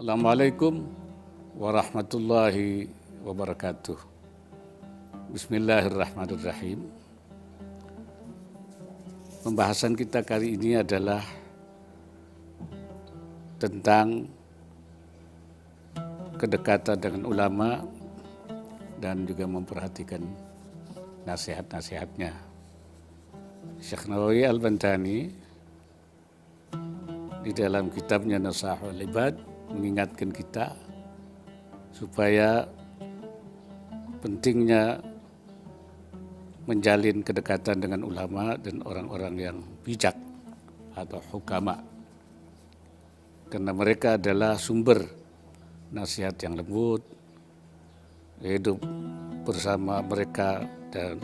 Assalamualaikum warahmatullahi wabarakatuh. Bismillahirrahmanirrahim. Pembahasan kita kali ini adalah tentang kedekatan dengan ulama dan juga memperhatikan nasihat-nasihatnya. Syekh Nawawi Al-Bantani di dalam kitabnya Nasahul Ibad mengingatkan kita supaya pentingnya menjalin kedekatan dengan ulama dan orang-orang yang bijak atau hukama, karena mereka adalah sumber nasihat yang lembut. Hidup bersama mereka dan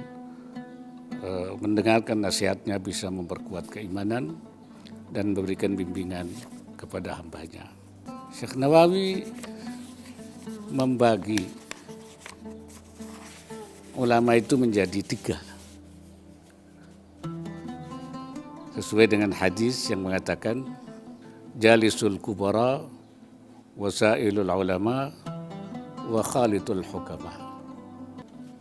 mendengarkan nasihatnya bisa memperkuat keimanan dan memberikan bimbingan kepada hambanya. Syekh Nawawi membagi ulama itu menjadi 3, sesuai dengan hadis yang mengatakan jalisul kubara wasailul ulama wa khalitul hukama.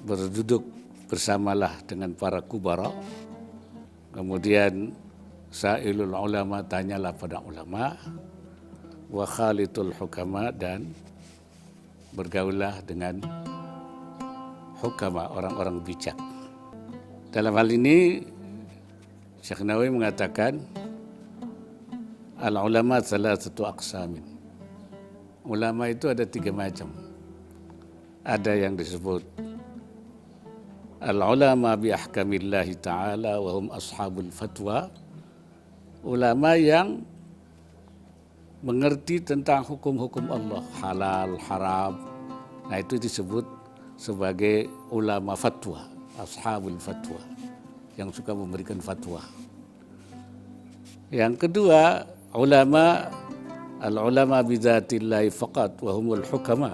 Berduduk bersamalah dengan para kubara, kemudian sailul ulama, tanyalah pada ulama, wa khalitul hukama, dan bergaullah dengan hukama, orang-orang bijak. Dalam hal ini Syekh Nawawi mengatakan al-ulama thalathatu aqsamin. Ulama itu ada 3 macam. Ada yang disebut al-ulama bi ahkamillahi ta'ala wa hum ashabul fatwa. Ulama yang mengerti tentang hukum-hukum Allah, halal, haram. Nah, itu disebut sebagai ulama fatwa, ashabul fatwa, yang suka memberikan fatwa. Yang kedua, al-ulama bidzatillahi faqat wa humul hukama,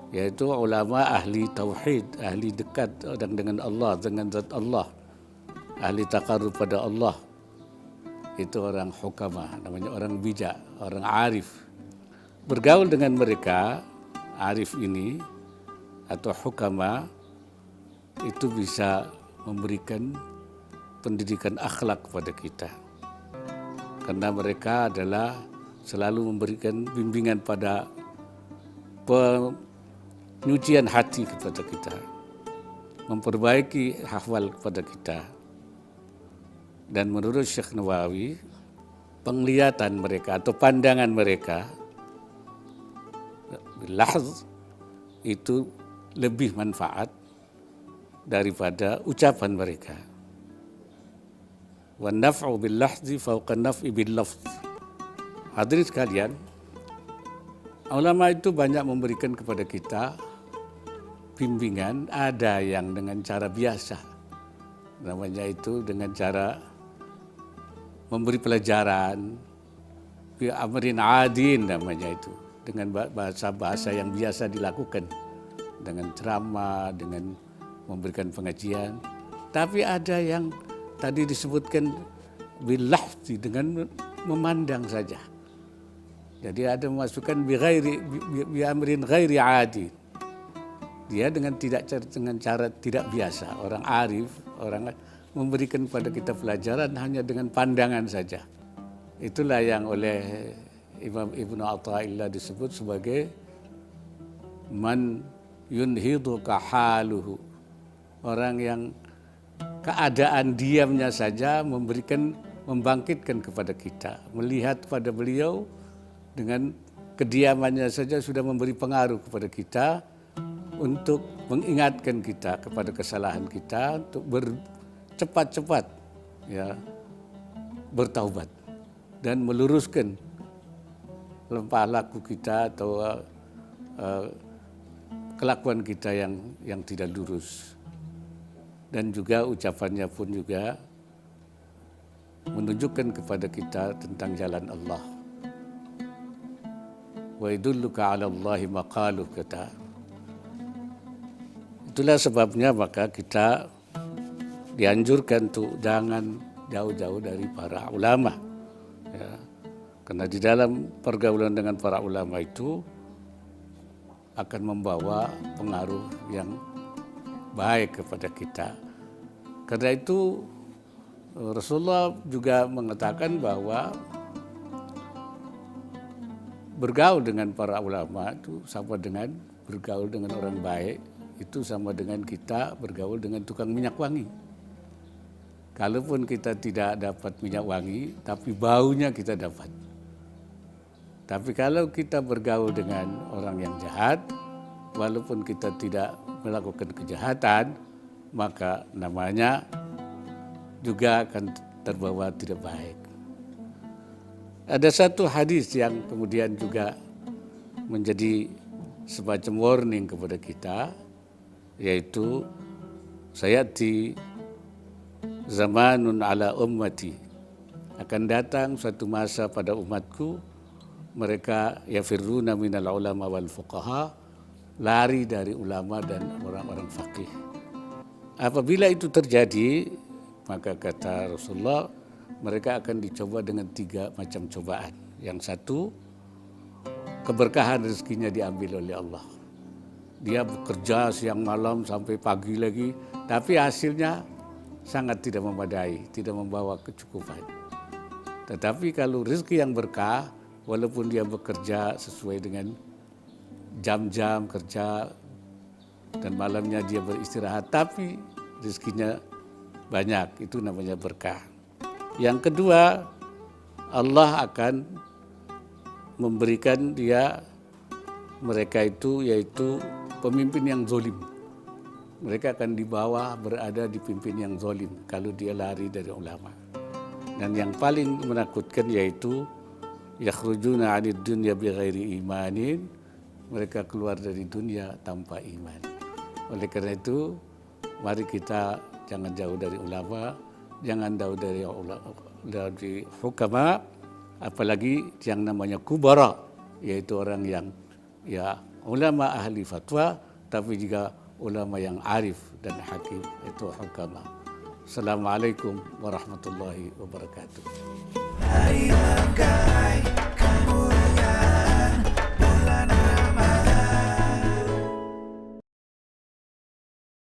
yaitu ulama ahli tauhid, ahli dekat dengan Allah, dengan zat Allah, ahli taqarrub pada Allah. Itu orang hukama, namanya orang bijak, orang arif. Bergaul dengan mereka, arif ini atau hukama, itu bisa memberikan pendidikan akhlak kepada kita. Karena mereka adalah selalu memberikan bimbingan pada penyucian hati kepada kita, memperbaiki ahwal kepada kita. Dan menurut Syekh Nawawi, penglihatan mereka atau pandangan mereka lahz itu lebih manfaat daripada ucapan mereka. Wa naf'u bil lahzi fawqa naf'i bil lafz. Hadirin sekalian, ulama itu banyak memberikan kepada kita bimbingan, ada yang dengan cara biasa, namanya itu dengan cara memberi pelajaran, bi amrin adin namanya itu, dengan bahasa-bahasa yang biasa dilakukan, dengan ceramah, dengan memberikan pengajian. Tapi ada yang tadi disebutkan bilahti, dengan memandang saja. Jadi ada memasukkan bi amrin ghairi adin. Dia dengan cara tidak biasa, orang arif, orang memberikan kepada kita pelajaran hanya dengan pandangan saja. Itulah yang oleh Imam Ibnu Athaillah disebut sebagai man yunhiduka haluhu, orang yang keadaan diamnya saja membangkitkan kepada kita. Melihat pada beliau dengan kediamannya saja sudah memberi pengaruh kepada kita untuk mengingatkan kita kepada kesalahan kita, untuk cepat-cepat bertaubat dan meluruskan lemah laku kita atau kelakuan kita yang tidak lurus. Dan juga ucapannya pun juga menunjukkan kepada kita tentang jalan Allah. Wa idulluka 'ala Allahi maqaluh, kata. Itulah sebabnya maka kita dianjurkan tuh jangan jauh-jauh dari para ulama. Ya. Karena di dalam pergaulan dengan para ulama itu akan membawa pengaruh yang baik kepada kita. Karena itu Rasulullah juga mengatakan bahwa bergaul dengan para ulama itu sama dengan bergaul dengan orang baik, itu sama dengan kita bergaul dengan tukang minyak wangi. Kalaupun kita tidak dapat minyak wangi, tapi baunya kita dapat. Tapi kalau kita bergaul dengan orang yang jahat, walaupun kita tidak melakukan kejahatan, maka namanya juga akan terbawa tidak baik. Ada satu hadis yang kemudian juga menjadi semacam warning kepada kita, yaitu sayati zamanun ala ummati, akan datang suatu masa pada umatku mereka yafirruna minal ulama wal fuqaha, lari dari ulama dan orang-orang faqih. Apabila itu terjadi, maka kata Rasulullah, mereka akan dicoba dengan 3 macam cobaan. Yang satu, keberkahan rezekinya diambil oleh Allah. Dia bekerja siang malam sampai pagi lagi, tapi hasilnya sangat tidak memadai, tidak membawa kecukupan. Tetapi kalau rezeki yang berkah, walaupun dia bekerja sesuai dengan jam-jam kerja dan malamnya dia beristirahat, tapi rezekinya banyak, itu namanya berkah. Yang kedua, Allah akan memberikan mereka itu yaitu pemimpin yang zalim. Mereka akan di bawah berada di pimpin yang zalim kalau dia lari dari ulama. Dan yang paling menakutkan yaitu yakhrujuna 'anid dunya bighairi imanin, mereka keluar dari dunia tanpa iman. Oleh karena itu, mari kita jangan jauh dari ulama, jangan jauh dari hukama, apalagi yang namanya kubara, yaitu orang yang ulama ahli fatwa, tapi juga ulama yang arif dan hakim, itu hukama. Assalamualaikum warahmatullahi wabarakatuh.